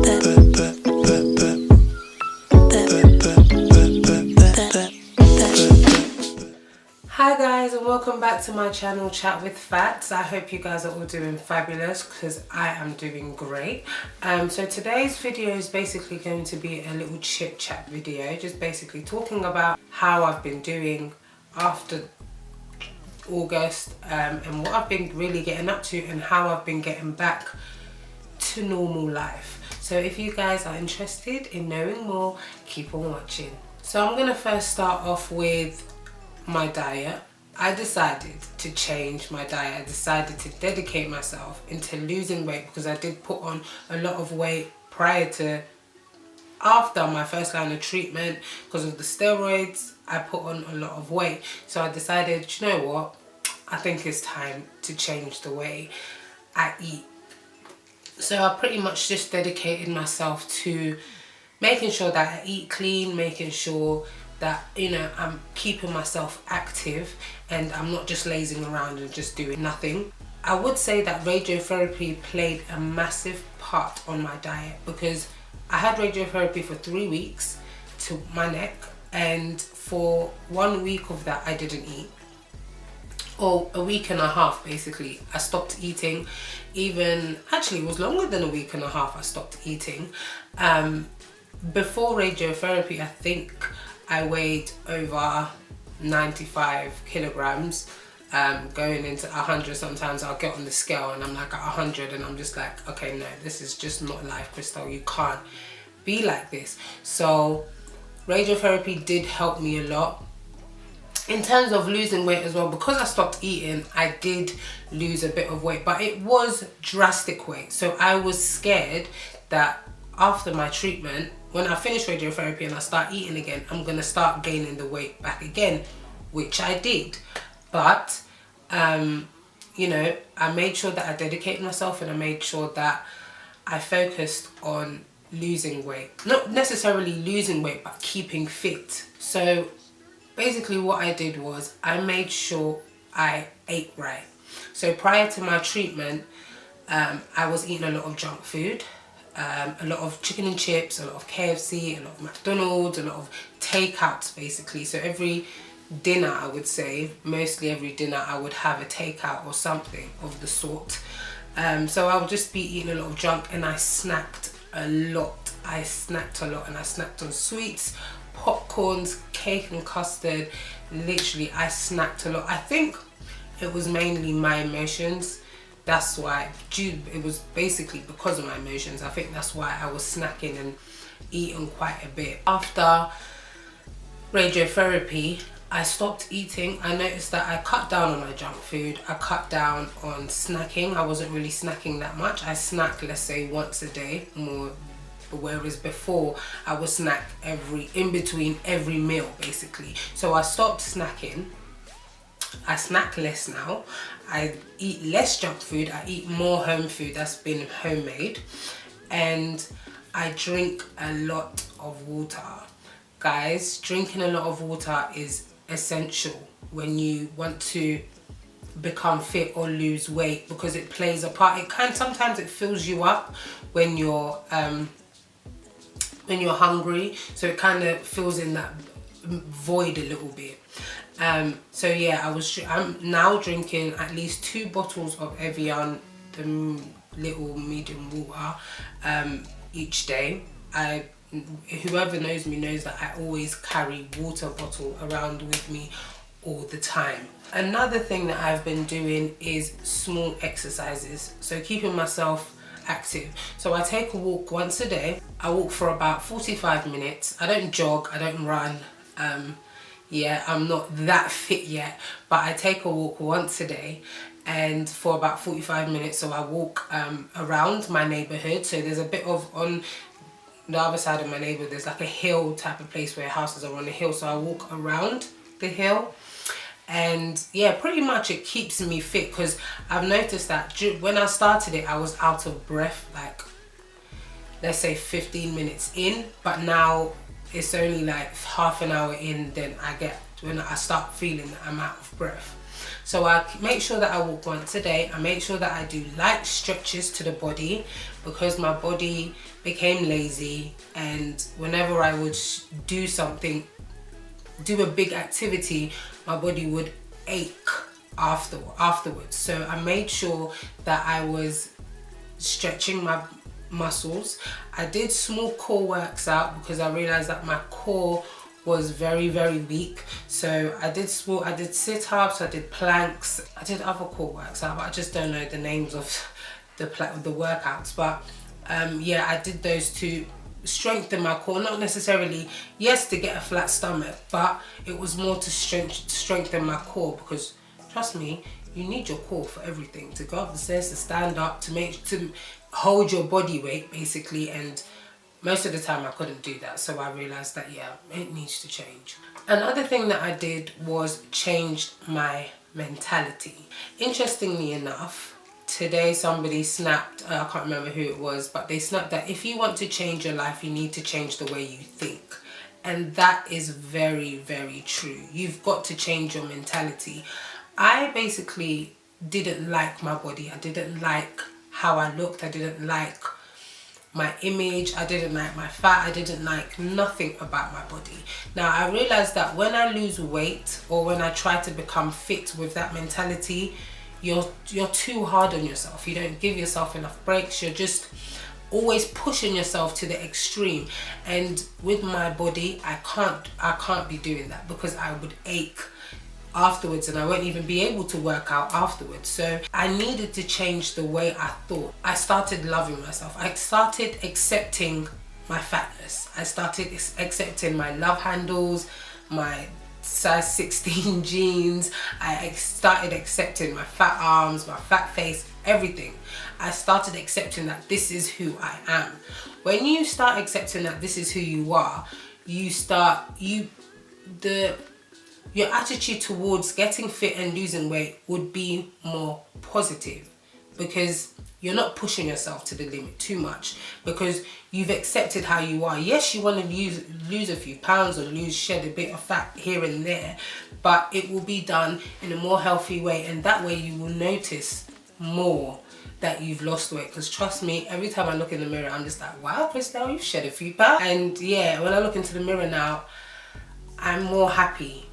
Hi guys, and welcome back to my channel Chat with Fats. I hope you guys are all doing fabulous because I am doing great. So today's video is basically going to be a little chit chat video, just basically talking about how I've been doing after August and what I've been really getting up to and how I've been getting back to normal life. So if you guys are interested in knowing more, keep on watching. So I'm gonna first start off with my diet. I decided to change my diet. I decided to dedicate myself into losing weight because I did put on a lot of weight after my first line of treatment. Because of the steroids, I put on a lot of weight. So I decided, you know what, I think it's time to change the way I eat. So I pretty much just dedicated myself to making sure that I eat clean, making sure that, you know, I'm keeping myself active and I'm not just lazing around and just doing nothing. I would say that radiotherapy played a massive part on my diet because I had radiotherapy for 3 weeks to my neck, and for 1 week of that I didn't eat. Or a week and a half basically. I stopped eating. Actually it was longer than a week and a half I stopped eating. Before radiotherapy, I think I weighed over 95 kilograms, going into 100. Sometimes I'll get on the scale and I'm like at 100 and I'm just like, okay, no, this is just not life, Crystal. You can't be like this. So radiotherapy did help me a lot. In terms of losing weight as well, because I stopped eating, I did lose a bit of weight, but it was drastic weight. So I was scared that after my treatment, when I finish radiotherapy and I start eating again, I'm going to start gaining the weight back again, which I did. But, you know, I made sure that I dedicated myself and I made sure that I focused on losing weight. Not necessarily losing weight, but keeping fit. So basically what I did was I made sure I ate right. So prior to my treatment, I was eating a lot of junk food. A lot of chicken and chips, a lot of KFC, a lot of McDonald's, a lot of takeouts basically. So every dinner, I would say, mostly every dinner, I would have a takeout or something of the sort. So I would just be eating a lot of junk, and I snacked a lot. I snacked a lot, and I snacked on sweets, popcorns, cake and custard. Literally, I snacked a lot. I think it was mainly my emotions. That's why, it was basically because of my emotions. I think that's why I was snacking and eating quite a bit. After radiotherapy, I stopped eating. I noticed that I cut down on my junk food. I cut down on snacking. I wasn't really snacking that much. I snack, let's say, once a day more, whereas before I would snack in between every meal basically. So I stopped snacking. I snack less now. I eat less junk food. I eat more home food that's been homemade, and I drink a lot of water. Guys, drinking a lot of water is essential when you want to become fit or lose weight, because it plays a part. Sometimes it fills you up when you're hungry, so it kind of fills in that void a little bit. So yeah, I'm now drinking at least 2 bottles of Evian, the little medium water, each day. Whoever knows me knows that I always carry water bottle around with me all the time. Another thing that I've been doing is small exercises, so keeping myself active. So I take a walk once a day. I walk for about 45 minutes. I don't jog, I don't run. Yeah, I'm not that fit yet, but I take a walk once a day, and for about 45 minutes. So I walk around my neighborhood. So there's a bit of, on the other side of my neighborhood, there's like a hill type of place where houses are on the hill. So I walk around the hill, and yeah, pretty much it keeps me fit, because I've noticed that when I started it, I was out of breath, like let's say 15 minutes in, but now it's only like half an hour in, then when I start feeling that I'm out of breath. So I make sure that I walk once a day. I make sure that I do light stretches to the body, because my body became lazy, and whenever I would do something, do a big activity, my body would ache afterwards. So I made sure that I was stretching my muscles. I did small core works out because I realized that my core was very weak. So I did sit-ups, I did planks, I did other core works out, but I just don't know the names of the workouts. But yeah, I did those to strengthen my core, not necessarily, yes, to get a flat stomach, but it was more to strengthen my core, because trust me, you need your core for everything, to go up the stairs, to stand up, to hold your body weight basically. And most of the time I couldn't do that, so I realized that yeah, it needs to change. Another thing that I did was changed my mentality. Interestingly enough, today somebody snapped, I can't remember who it was, but they snapped that if you want to change your life, you need to change the way you think. And that is very true. You've got to change your mentality. I basically didn't like my body. I didn't like how I looked. I didn't like my image. I didn't like my fat. I didn't like nothing about my body. Now I realized that when I lose weight, or when I try to become fit with that mentality, you're too hard on yourself. You don't give yourself enough breaks. You're just always pushing yourself to the extreme. And with my body, I can't be doing that, because I would ache afterwards and I won't even be able to work out afterwards. So I needed to change the way I thought. I started loving myself. I started accepting my fatness. I started accepting my love handles, my size 16 jeans. I started accepting my fat arms, my fat face, everything. I started accepting that this is who I am. When you start accepting that this is who you are, your attitude towards getting fit and losing weight would be more positive, because you're not pushing yourself to the limit too much, because you've accepted how you are. Yes, you want to lose a few pounds, or shed a bit of fat here and there, but it will be done in a more healthy way, and that way you will notice more that you've lost weight. Because trust me, every time I look in the mirror, I'm just like, wow, Christelle, you've shed a few pounds. And yeah, when I look into the mirror now, I'm more happy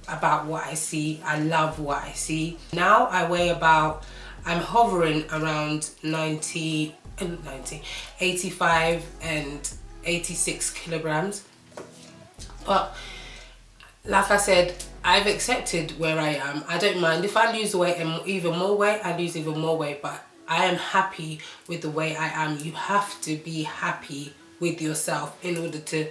about what I see. I love what I see. Now I weigh I'm hovering around 85 and 86 kilograms. But like I said, I've accepted where I am. I don't mind if I lose weight and even more weight, I lose even more weight, but I am happy with the way I am. You have to be happy with yourself in order to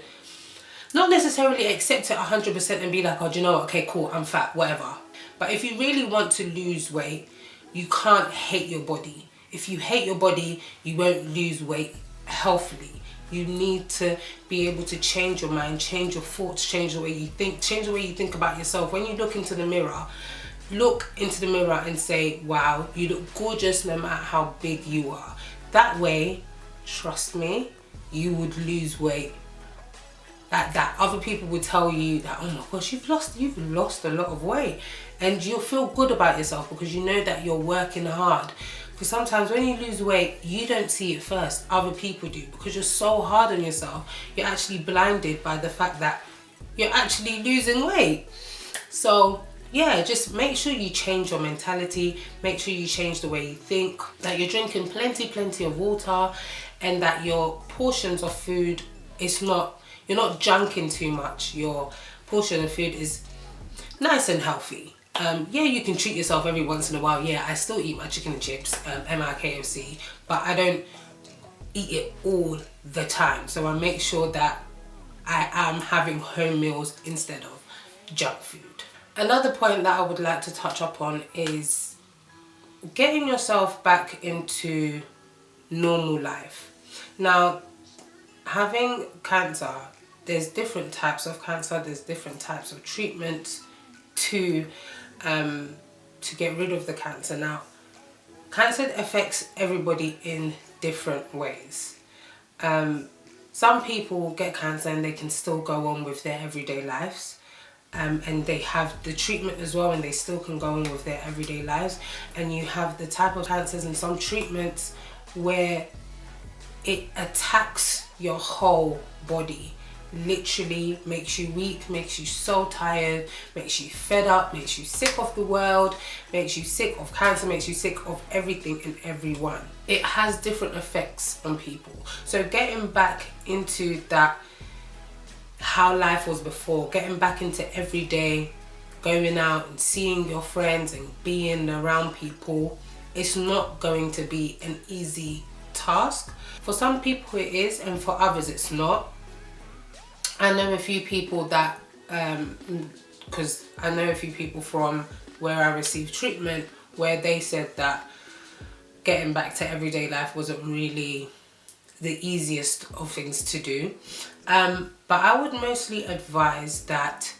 not necessarily accept it 100% and be like, oh, do you know what? Okay, cool, I'm fat, whatever. But if you really want to lose weight, you can't hate your body. If you hate your body, you won't lose weight healthily. You need to be able to change your mind, change your thoughts, change the way you think, change the way you think about yourself. When you look into the mirror and say, wow, you look gorgeous no matter how big you are. That way, trust me, you would lose weight. That other people would tell you that, oh my gosh, you've lost a lot of weight, and you'll feel good about yourself because you know that you're working hard. Because sometimes when you lose weight, you don't see it first, other people do, because you're so hard on yourself. You're actually blinded by the fact that you're actually losing weight. So yeah, just make sure you change your mentality, make sure you change the way you think, that you're drinking plenty of water, and that your portions of food you're not junking too much. Your portion of food is nice and healthy. Yeah, you can treat yourself every once in a while. Yeah, I still eat my chicken and chips, MIKFC, but I don't eat it all the time. So I make sure that I am having home meals instead of junk food. Another point that I would like to touch upon is getting yourself back into normal life. Now, having cancer, there's different types of cancer, there's different types of treatments to get rid of the cancer. Now, cancer affects everybody in different ways. Some people get cancer and they can still go on with their everyday lives. and they have the treatment as well, and they still can go on with their everyday lives. And you have the type of cancers and some treatments where it attacks your whole body, literally makes you weak, makes you so tired, makes you fed up, makes you sick of the world, makes you sick of cancer, makes you sick of everything and everyone. It has different effects on people. So getting back into that, how life was before, getting back into everyday, going out and seeing your friends and being around people, it's not going to be an easy task. For some people it is, and for others it's not. I know a few people that, because I know a few people from where I received treatment, where they said that getting back to everyday life wasn't really the easiest of things to do. But I would mostly advise that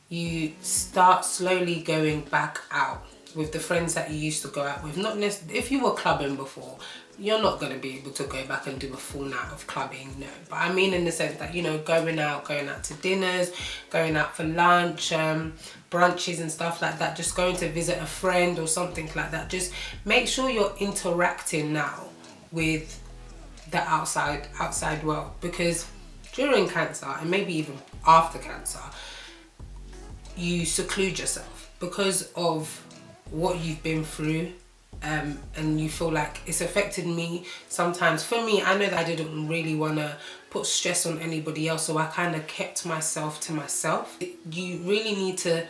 you start slowly going back out with the friends that you used to go out with. Not necessarily, if you were clubbing before, you're not going to be able to go back and do a full night of clubbing, no. But I mean in the sense that, you know, going out to dinners, going out for lunch, brunches and stuff like that, just going to visit a friend or something like that. Just make sure you're interacting now with the outside world, because during cancer and maybe even after cancer, you seclude yourself because of what you've been through, and you feel like it's affected me sometimes. For me, I know that I didn't really want to put stress on anybody else, so I kind of kept myself to myself. You really need to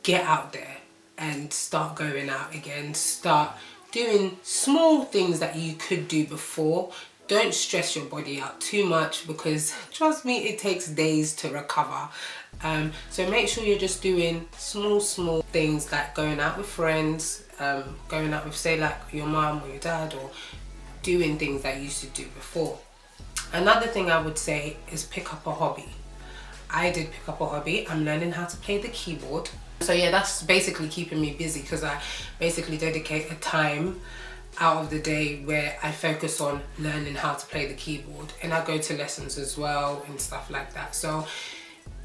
get out there and start going out again, start doing small things that you could do before. Don't stress your body out too much, because trust me, it takes days to recover. So make sure you're just doing small things, like going out with friends, going out with, say, like your mom or your dad, or doing things that you used to do before. Another thing I would say is pick up a hobby. I did pick up a hobby. I'm learning how to play the keyboard. So yeah, that's basically keeping me busy, because I basically dedicate a time out of the day where I focus on learning how to play the keyboard, and I go to lessons as well and stuff like that. So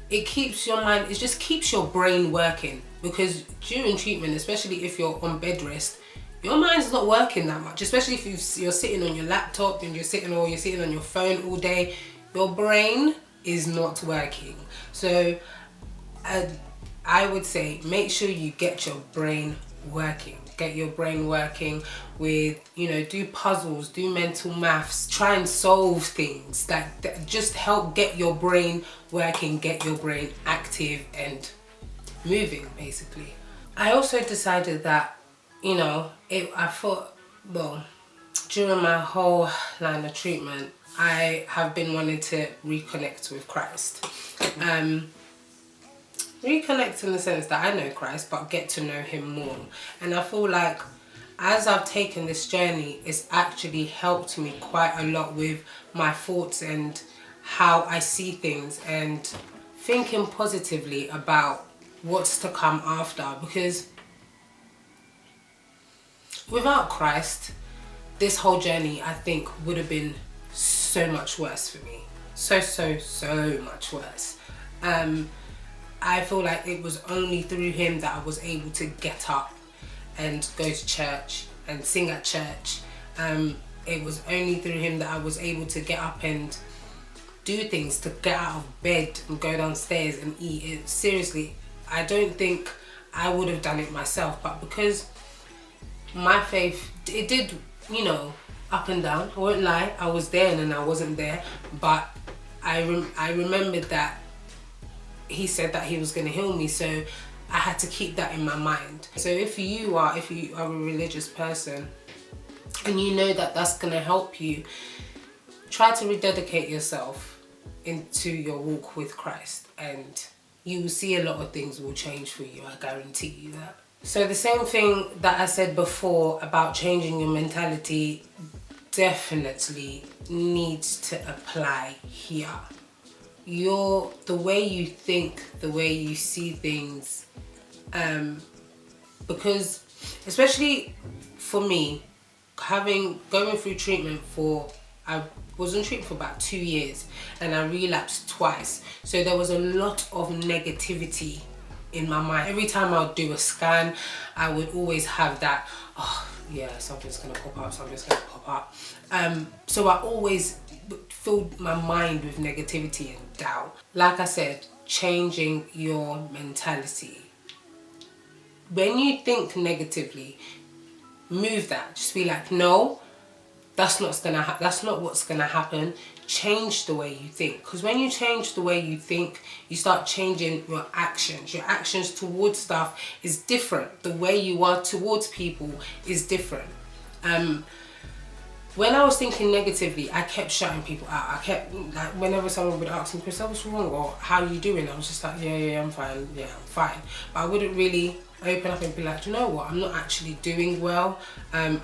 it keeps your mind, it just keeps your brain working, because during treatment, especially if you're on bed rest, your mind's not working that much, especially if you're sitting on your laptop and you're sitting on your phone all day. Your brain is not working. So I would say make sure you get your brain working. Get your brain working with, you know, do puzzles, do mental maths, try and solve things that just help get your brain working, get your brain active and moving, basically. I also decided that, you know, I thought, well, during my whole line of treatment, I have been wanting to reconnect with Christ. Reconnect in the sense that I know Christ, but get to know him more. And I feel like as I've taken this journey, it's actually helped me quite a lot with my thoughts and how I see things, and thinking positively about what's to come after. Because without Christ, this whole journey, I think, would have been so much worse for me. So much worse. I feel like it was only through him that I was able to get up and go to church and sing at church. It was only through him that I was able to get up and do things, to get out of bed and go downstairs and eat. Seriously, I don't think I would have done it myself, but because my faith, it did, you know, up and down. I won't lie, I was there and then I wasn't there, but I remembered that he said that he was going to heal me, so I had to keep that in my mind. So if you are a religious person and you know that that's going to help you, try to rededicate yourself into your walk with Christ, and you will see a lot of things will change for you, I guarantee you that. So the same thing that I said before about changing your mentality definitely needs to apply here. The way you think, the way you see things, because especially for me, going through treatment for I was on treatment for about 2 years and I relapsed twice. So there was a lot of negativity in my mind. Every time I would do a scan, I would always have that, oh yeah, something's gonna pop up, something's gonna pop up. So I always filled my mind with negativity and doubt. Like I said, changing your mentality. When you think negatively, move that. Just be like, no, that's not what's gonna happen. Change the way you think, because when you change the way you think, you start changing your actions. Your actions towards stuff is different. The way you are towards people is different. When I was thinking negatively, I kept shutting people out. I kept, like, whenever someone would ask me, Chris, what's wrong, or how are you doing? I was just like, yeah, I'm fine. Yeah, I'm fine. But I wouldn't really open up and be like, you know what, I'm not actually doing well. I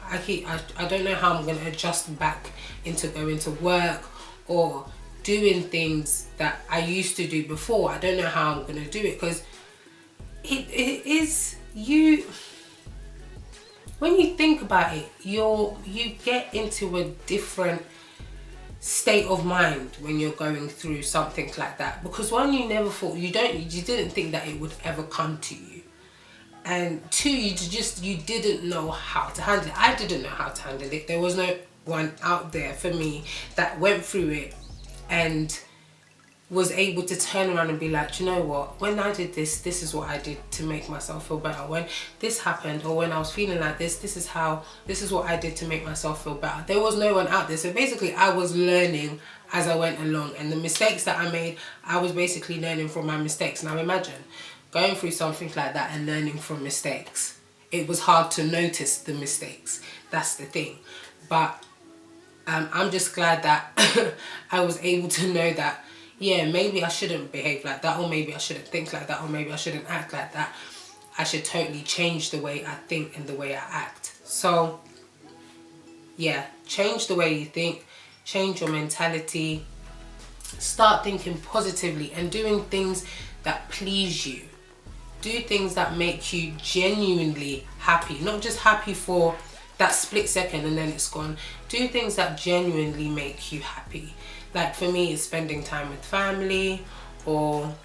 don't know how I'm going to adjust back into going to work or doing things that I used to do before. I don't know how I'm going to do it, because it is you. When you think about it, you get into a different state of mind when you're going through something like that, because one, you never thought, you didn't think that it would ever come to you, and two, you didn't know how to handle it. I didn't know how to handle it. There was no one out there for me that went through it and was able to turn around and be like, you know what, when I did this, this is what I did to make myself feel better. When this happened, or when I was feeling like this is what I did to make myself feel better. There was no one out there. So basically I was learning as I went along, and the mistakes that I made, I was basically learning from my mistakes. Now imagine going through something like that and learning from mistakes. It was hard to notice the mistakes. That's the thing. But I'm just glad that I was able to know that, yeah, maybe I shouldn't behave like that, or maybe I shouldn't think like that, or maybe I shouldn't act like that. I should totally change the way I think and the way I act. So yeah, change the way you think, change your mentality, start thinking positively and doing things that please you. Do things that make you genuinely happy, not just happy for that split second and then it's gone. Do things that genuinely make you happy. Like for me, it's spending time with family, or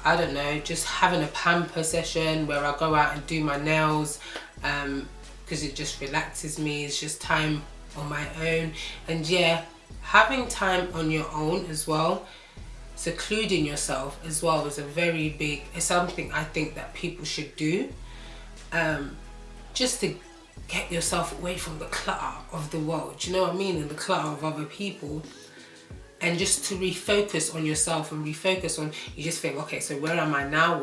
I don't know, just having a pamper session where I go out and do my nails, because it just relaxes me. It's just time on my own. And yeah, having time on your own as well, secluding yourself as well, is it's something I think that people should do, just to get yourself away from the clutter of the world, do you know what I mean, and the clutter of other people, and just to refocus on yourself and refocus on, you just think, okay, so where am I now,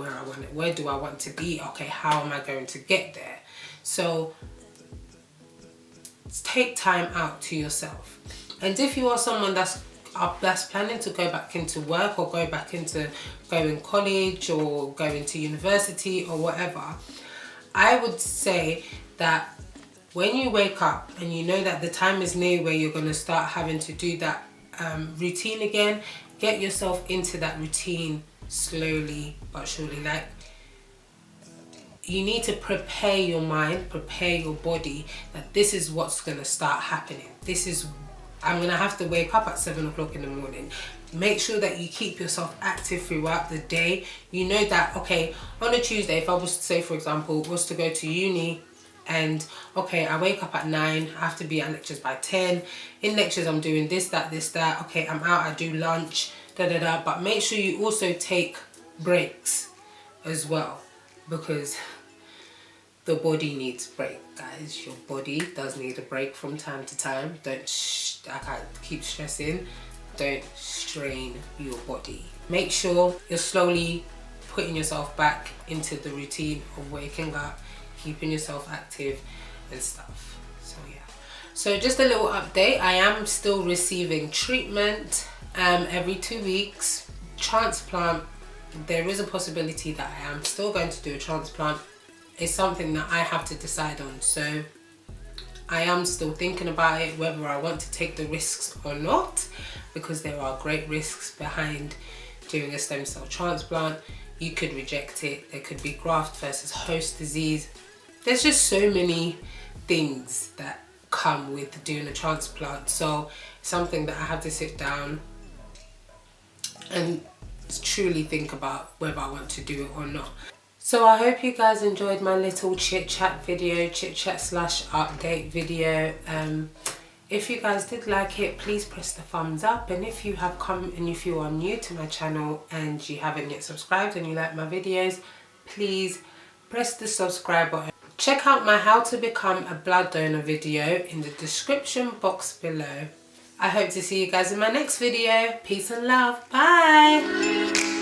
where do I want to be, okay, how am I going to get there? So take time out to yourself. And if you are someone that's planning to go back into work, or go back into going college or going to university or whatever, I would say that when you wake up and you know that the time is near where you're going to start having to do that routine again, get yourself into that routine slowly but surely. Like, you need to prepare your mind, prepare your body that this is what's going to start happening. I'm going to have to wake up at 7 o'clock in the morning. Make sure that you keep yourself active throughout the day. You know that, okay, on a Tuesday, if I was to say, for example, was to go to uni, and okay, I wake up at 9, I have to be at lectures by 10. In lectures, I'm doing this, that. Okay, I'm out, I do lunch, But make sure you also take breaks as well, because the body needs break, guys. Your body does need a break from time to time. I can't keep stressing, don't strain your body. Make sure you're slowly putting yourself back into the routine of waking up, keeping yourself active and stuff. So yeah, so just a little update. I am still receiving treatment every 2 weeks. Transplant, there is a possibility that I am still going to do a transplant. It's something that I have to decide on, so I am still thinking about it, whether I want to take the risks or not, because there are great risks behind doing a stem cell transplant. You could reject it, there could be graft versus host disease. There's just so many things that come with doing a transplant. So something that I have to sit down and truly think about whether I want to do it or not. So I hope you guys enjoyed my little chit chat video, chit chat slash update video. If you guys did like it, please press the thumbs up, and if you have come and if you are new to my channel and you haven't yet subscribed and you like my videos, please press the subscribe button. Check out my how to become a blood donor video in the description box below. I hope to see you guys in my next video. Peace and love. Bye.